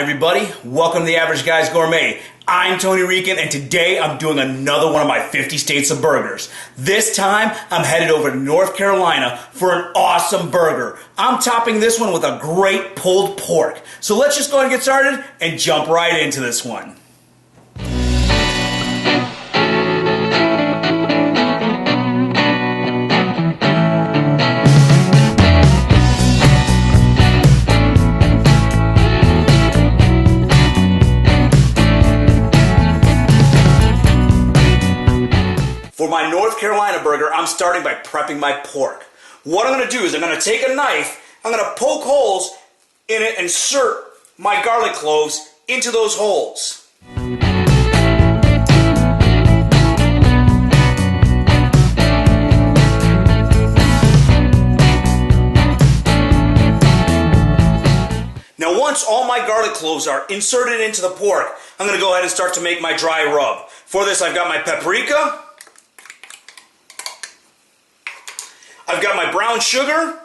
Everybody, welcome to the Average Guys Gourmet. I'm Tony Rican, and today I'm doing another one of my 50 States of Burgers. This time, I'm headed over to North Carolina for an awesome burger. I'm topping this one with a great pulled pork. So let's just go ahead and get started and jump right into this one. For my North Carolina burger, I'm starting by prepping my pork. What I'm going to do is I'm going to take a knife, I'm going to poke holes in it and insert my garlic cloves into those holes. Now once all my garlic cloves are inserted into the pork, I'm going to go ahead and start to make my dry rub. For this I've got my paprika, I've got my brown sugar,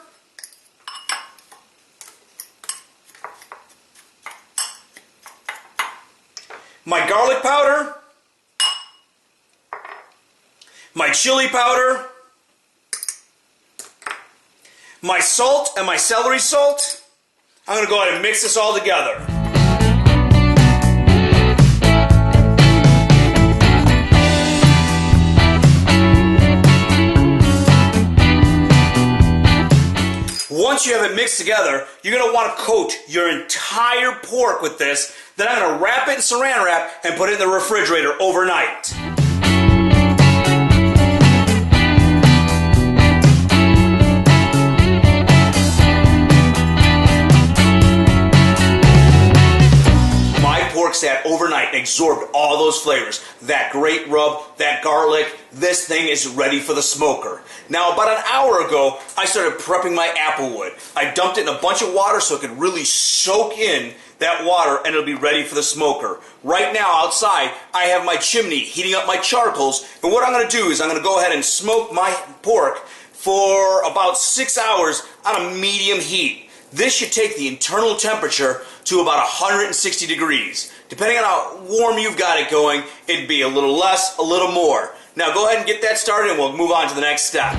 my garlic powder, my chili powder, my salt and my celery salt. I'm going to go ahead and mix this all together. Once you have it mixed together, you're going to want to coat your entire pork with this. Then I'm going to wrap it in saran wrap and put it in the refrigerator overnight. My pork sat overnight and absorbed all those flavors. That great rub, that garlic, this thing is ready for the smoker. Now, about an hour ago, I started prepping my applewood. I dumped it in a bunch of water so it could really soak in that water and it'll be ready for the smoker. Right now, outside, I have my chimney heating up my charcoals. And what I'm going to do is I'm going to go ahead and smoke my pork for about 6 hours on a medium heat. This should take the internal temperature to about 160 degrees. Depending on how warm you've got it going, it'd be a little less, a little more. Now go ahead and get that started and we'll move on to the next step.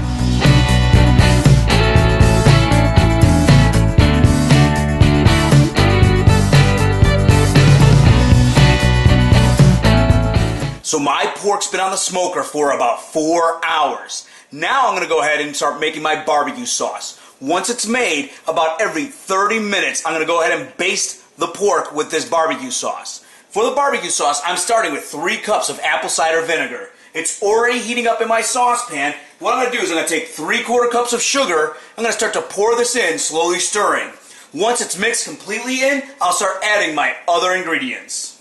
So my pork's been on the smoker for about 4 hours. Now I'm going to go ahead and start making my barbecue sauce. Once it's made, about every 30 minutes, I'm going to go ahead and baste the pork with this barbecue sauce. For the barbecue sauce, I'm starting with 3 cups of apple cider vinegar. It's already heating up in my saucepan. What I'm going to do is I'm going to take 3/4 cups of sugar. I'm going to start to pour this in, slowly stirring. Once it's mixed completely in, I'll start adding my other ingredients.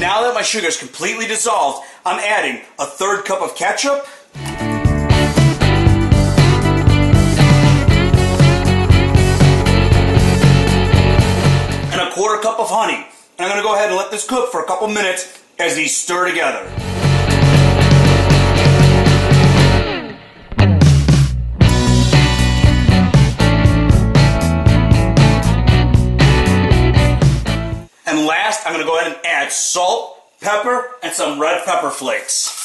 Now that my sugar is completely dissolved, I'm adding a 1/3 cup of ketchup, and a 1/4 cup of honey. And I'm going to go ahead and let this cook for a couple minutes as these stir together. And last, I'm going to go ahead and add salt, pepper, and some red pepper flakes.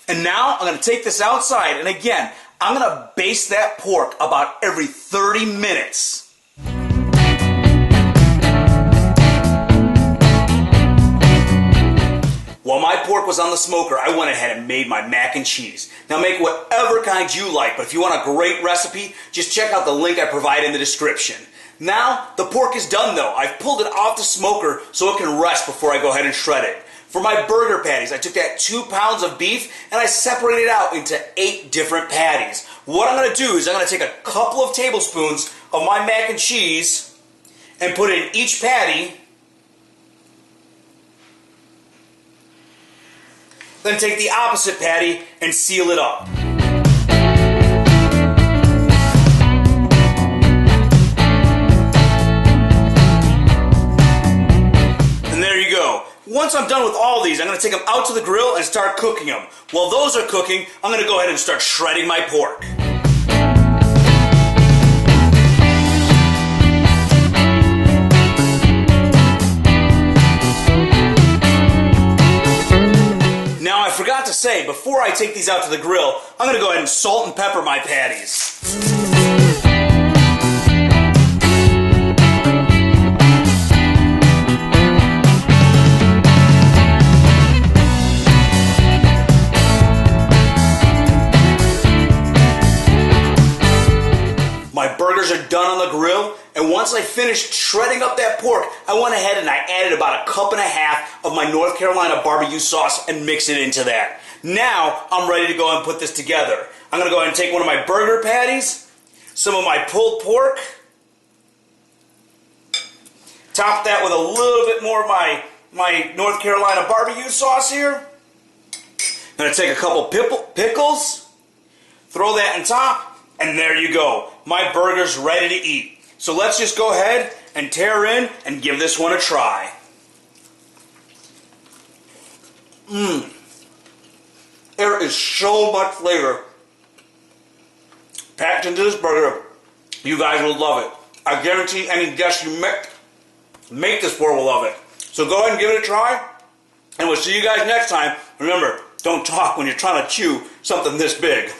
And now I'm going to take this outside, and again, I'm going to baste that pork about every 30 minutes. While my pork was on the smoker, I went ahead and made my mac and cheese. Now make whatever kind you like, but if you want a great recipe, just check out the link I provide in the description. Now, the pork is done though. I've pulled it off the smoker so it can rest before I go ahead and shred it. For my burger patties, I took that 2 pounds of beef and I separated it out into 8 different patties. What I'm going to do is I'm going to take a couple of tablespoons of my mac and cheese and put it in each patty. Then take the opposite patty and seal it up. once I'm done with all these, I'm going to take them out to the grill and start cooking them. While those are cooking, I'm going to go ahead and start shredding my pork. Now, I forgot to say, before I take these out to the grill, I'm going to go ahead and salt and pepper my patties. My burgers are done on the grill, and once I finished shredding up that pork, I went ahead and I added about 1.5 cups of my North Carolina BBQ sauce and mix it into that. Now, I'm ready to go and put this together. I'm going to go ahead and take one of my burger patties, some of my pulled pork, top that with a little bit more of my North Carolina BBQ sauce here. I'm going to take a couple pickles, throw that on top, and there you go. My burger's ready to eat. So let's just go ahead and tear in and give this one a try. There is so much flavor packed into this burger. You guys will love it. I guarantee any guest you make this for will love it. So go ahead and give it a try, and we'll see you guys next time. Remember, don't talk when you're trying to chew something this big.